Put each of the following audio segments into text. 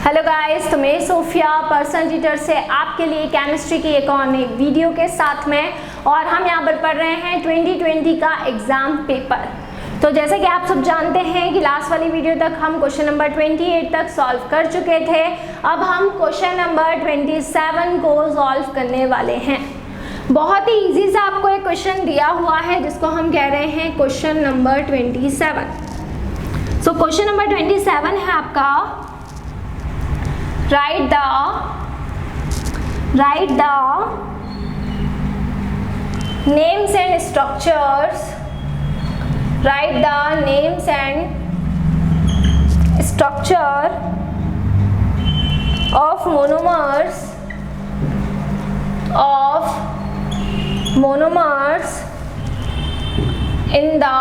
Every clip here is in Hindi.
हेलो गाइस, तो मैं सोफिया पर्सनल टीचर से आपके लिए केमिस्ट्री की एक और नई वीडियो के साथ में, और हम यहाँ पर पढ़ रहे हैं 2020 का एग्जाम पेपर। तो जैसे कि आप सब जानते हैं कि लास्ट वाली वीडियो तक हम क्वेश्चन नंबर 28 तक सॉल्व कर चुके थे। अब हम क्वेश्चन नंबर 27 को सॉल्व करने वाले हैं। बहुत ही इजी सा आपको एक क्वेश्चन दिया हुआ है जिसको हम कह रहे हैं question number 27। So question number 27 है आपका, write the names and structures, write the names and structure of monomers in the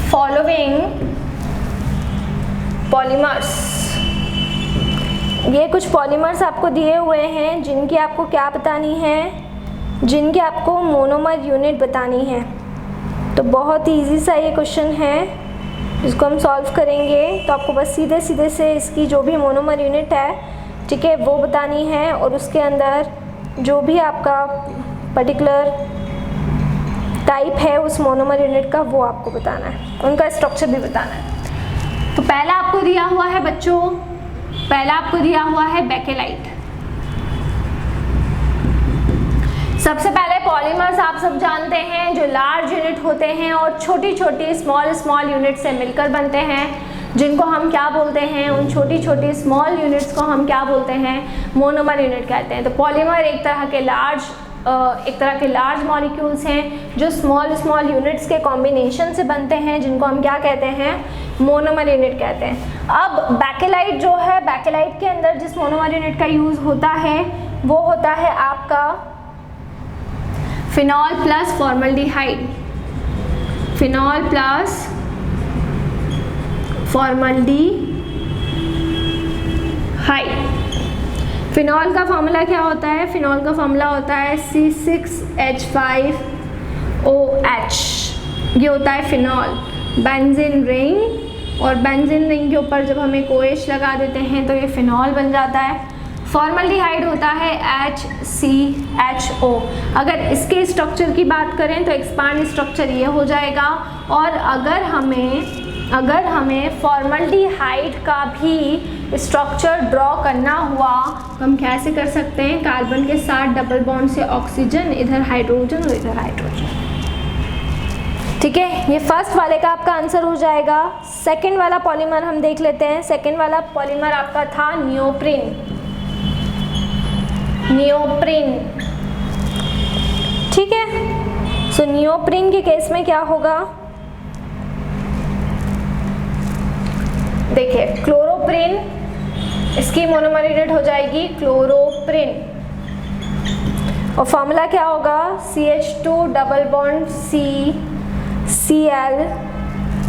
following polymers. ये कुछ पॉलीमर्स आपको दिए हुए हैं जिनकी आपको क्या बतानी है, जिनकी आपको मोनोमर यूनिट बतानी है। तो बहुत ही इजी सा ये क्वेश्चन है जिसको हम सॉल्व करेंगे। तो आपको बस सीधे सीधे से इसकी जो भी मोनोमर यूनिट है, ठीक है, वो बतानी है, और उसके अंदर जो भी आपका पर्टिकुलर टाइप है उस मोनोमर यूनिट का वो आपको बताना है, उनका स्ट्रक्चर भी बताना है। तो पहला आपको दिया हुआ है बच्चों, पहला आपको दिया हुआ है बेकेलाइट। सबसे पहले पॉलीमर्स आप सब जानते हैं जो लार्ज यूनिट होते हैं और छोटी छोटी स्मॉल यूनिट से मिलकर बनते हैं, जिनको हम क्या बोलते हैं, उन छोटी छोटी स्मॉल यूनिट्स को हम क्या बोलते हैं, मोनोमर यूनिट कहते हैं। तो पॉलीमर एक तरह के लार्ज मॉलिक्यूल्स हैं जो स्मॉल यूनिट्स के कॉम्बिनेशन से बनते हैं, जिनको हम क्या कहते हैं, मोनोमर यूनिट कहते हैं। अब बेकेलाइट जो है, बेकेलाइट के अंदर जिस मोनोमर यूनिट का यूज़ होता है वो होता है आपका phenol plus formaldehyde, phenol plus formaldehyde. Phenol का फॉर्मूला क्या होता है? फिनॉल का फॉर्मूला होता है C6H5OH। ये होता है फिनॉल। बेंजीन रिंग, और बेंजीन रिंग के ऊपर जब हम एक OH लगा देते हैं तो ये फिनॉल बन जाता है। फॉर्मल्डिहाइड होता है HCHO। अगर इसके स्ट्रक्चर की बात करें तो एक्सपांड स्ट्रक्चर ये हो जाएगा। और अगर हमें फॉर्मल्डिहाइड का भी स्ट्रक्चर ड्रॉ करना हुआ तो हम कैसे कर सकते हैं? कार्बन के साथ डबल बॉन्ड से ऑक्सीजन, इधर हाइड्रोजन और इधर हाइड्रोजन। ठीक है, ये फर्स्ट वाले का आपका आंसर हो जाएगा। सेकंड वाला पॉलीमर हम देख लेते हैं। सेकंड वाला पॉलीमर आपका था नियोप्रीन। ठीक है, सो नियोप्रीन के केस में क्या होगा? देखिए, क्लोरोप्रीन, इसकी मोनोमर यूनिट हो जाएगी क्लोरोप्रीन, और फॉर्मूला क्या होगा? CH2 double bond CCl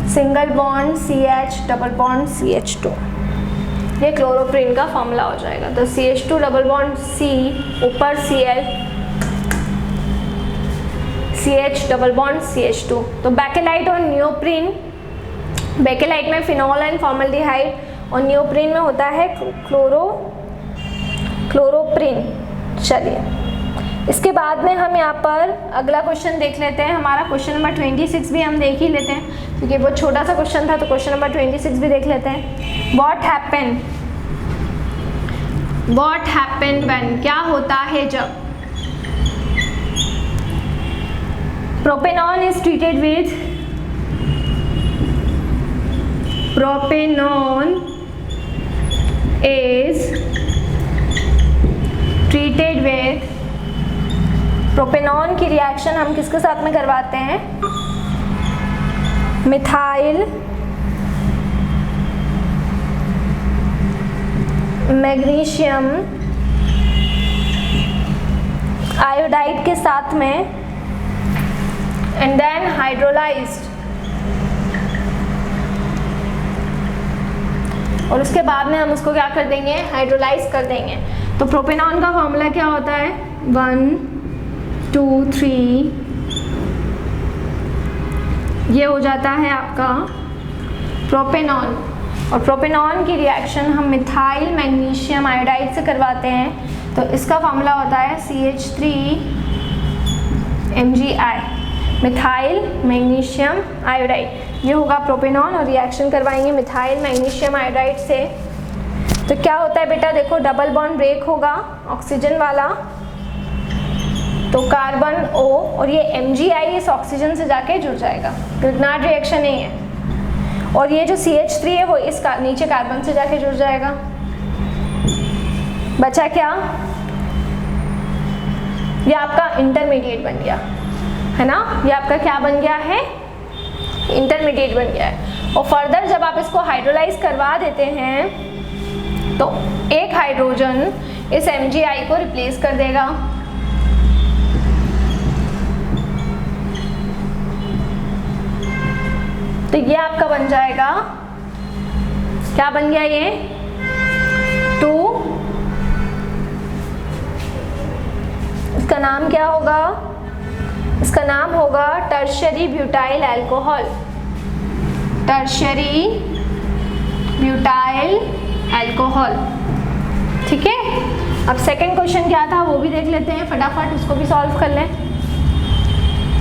single bond CH double bond CH2। ये क्लोरोप्रीन का फॉर्मूला हो जाएगा। तो CH2 डबल बॉन्ड C ऊपर Cl, CH double bond CH2। तो बेकेलाइट और नियोप्रीन, बेकेलाइट में फिनॉल एंड फॉर्मल्डिहाइड और नियोप्रीन में होता है क्लोरोप्रीन। चलिए, इसके बाद में हम यहाँ पर अगला क्वेश्चन देख लेते हैं। हमारा क्वेश्चन नंबर 26 भी हम देख ही लेते हैं क्योंकि बहुत छोटा सा क्वेश्चन था, तो क्वेश्चन नंबर 26 भी देख लेते हैं। व्हाट हैपेंड व्हेन, क्या होता है जब propanone is treated with, propanone is treated with, propanone की रिएक्शन हम किसके साथ में करवाते हैं? मिथाइल मैग्नीशियम आयोडाइड के साथ में, एंड देन हाइड्रोलाइज्ड, और उसके बाद में हम उसको क्या कर देंगे? हाइड्रोलाइज कर देंगे। तो प्रोपेनॉन का फॉर्मूला क्या होता है? 1 2 3 ये हो जाता है आपका प्रोपेनॉन। और प्रोपेनॉन की रिएक्शन हम मिथाइल मैग्नीशियम आयोडाइड से करवाते हैं, तो इसका फॉर्मूला होता है CH3MgI, मिथाइल मैग्नीशियम आयोडाइड। ये होगा प्रोपेनॉन और रिएक्शन करवाएंगे मिथाइल मैग्नीशियम आयोडाइड से। तो क्या होता है बेटा, देखो डबल बॉन्ड ब्रेक होगा ऑक्सीजन वाला, तो कार्बन O और ये MgI इस ऑक्सीजन से जाके जुड़ जाएगा, ग्रिग्नार्ड रिएक्शन नहीं है। और ये जो CH3 है वो इस नीचे कार्बन से जाके जुड़ जाएगा। बचा क्या, ये आपका इंटरमीडिएट बन गया है ना, ये आपका क्या बन गया है, इंटरमीडिएट बन गया है। और फर्दर जब आप इसको हाइड्रोलाइज करवा देते हैं तो एक हाइड्रोजन इस MgI को रिप्लेस कर देगा। तो ये आपका बन जाएगा, क्या बन गया ये 2, इसका नाम क्या होगा, इसका नाम होगा tertiary butyl alcohol, tertiary butyl alcohol. ठीक है, अब सेकंड क्वेश्चन क्या था वो भी देख लेते हैं फटाफट, उसको भी सॉल्व कर लें।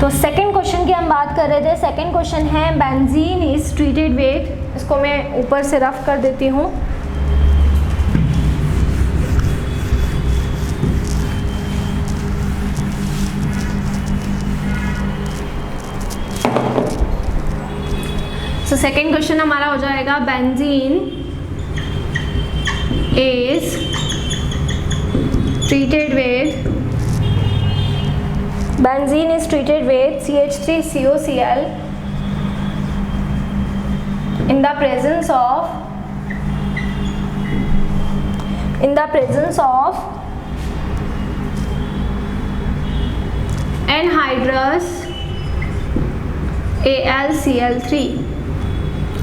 तो सेकंड क्वेश्चन की हम बात कर रहे थे। सेकंड क्वेश्चन है बेंजीन इज ट्रीटेड विद, इसको मैं ऊपर से रफ कर देती हूँ। तो सेकंड क्वेश्चन हमारा हो जाएगा benzene is treated with, benzene is treated with CH3COCl in the presence of anhydrous AlCl3।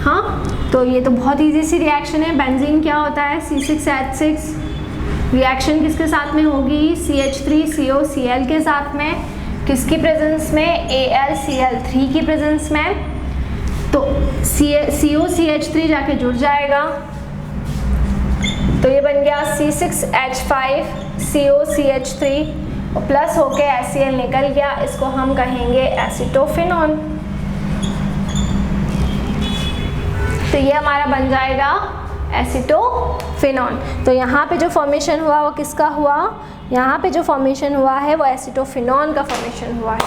हाँ, तो ये तो बहुत इजी सी रिएक्शन है। बेंजीन क्या होता है, C6H6, रिएक्शन किसके साथ में होगी, CH3COCl के साथ में, किसकी प्रेजेंस में, AlCl3 की प्रेजेंस में। तो COCH3 जाके जुड़ जाएगा, तो ये बन गया C6H5COCH3 और प्लस होके HCl निकल गया, इसको हम कहेंगे एसिटोफिनॉन। तो ये हमारा बन जाएगा एसिटोफिनॉन। तो यहाँ पे जो फॉर्मेशन हुआ वो किसका हुआ, यहाँ पे जो फॉर्मेशन हुआ है वो एसिटोफिनॉन का फॉर्मेशन हुआ है।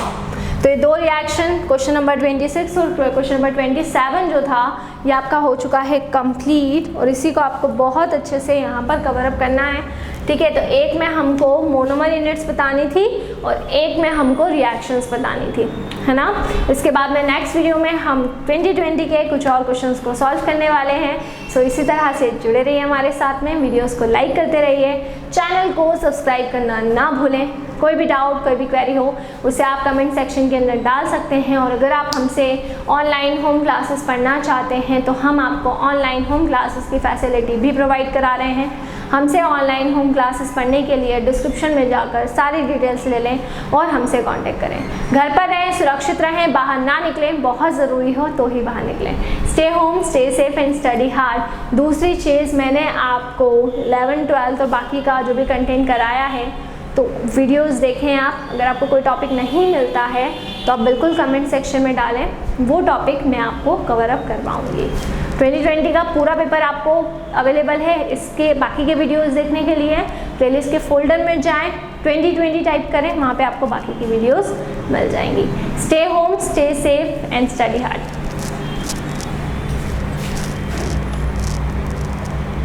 तो ये दो रिएक्शन क्वेश्चन नंबर 26 और क्वेश्चन नंबर 27 जो था ये आपका हो चुका है कंप्लीट, और इसी को आपको बहुत अच्छे से यहाँ पर कवर अप करना है। ठीक है, तो एक में हमको मोनोमर यूनिट्स बतानी थी और एक में हमको रिएक्शंस बतानी थी, है ना। इसके बाद में नेक्स्ट वीडियो में हम 2020 के कुछ और क्वेश्चंस को सॉल्व करने वाले हैं। सो इसी तरह से जुड़े रहिए हमारे साथ में, वीडियोस को लाइक करते रहिए, चैनल को सब्सक्राइब करना ना भूलें। कोई भी डाउट, कोई भी क्वेरी हो उसे आप कमेंट सेक्शन के अंदर डाल सकते हैं। और अगर आप हमसे ऑनलाइन होम क्लासेस पढ़ना चाहते हैं तो हम आपको ऑनलाइन होम क्लासेस की फैसिलिटी भी प्रोवाइड करा रहे हैं। हमसे ऑनलाइन होम क्लासेस पढ़ने के लिए डिस्क्रिप्शन में जाकर सारी डिटेल्स ले लें और हमसे कांटेक्ट करें। घर पर रहें, सुरक्षित रहें, बाहर ना निकलें, बहुत ज़रूरी हो तो ही बाहर निकलें। Stay home, stay safe and study hard. दूसरी चीज़, मैंने आपको 11, 12 और बाकी का जो भी कंटेंट कराया है तो वीडियोस देखें आप। अगर आपको कोई टॉपिक नहीं मिलता है तो आप बिल्कुल कमेंट सेक्शन में डालें, वो टॉपिक मैं आपको कवर अप करवाऊँगी। 2020 का पूरा पेपर आपको अवेलेबल है। इसके बाकी के वीडियोस देखने के लिए प्लेलिस्ट के फोल्डर में जाएं, 2020 टाइप करें, वहाँ पे आपको बाकी की वीडियोस मिल जाएंगी। Stay home, stay safe and study hard.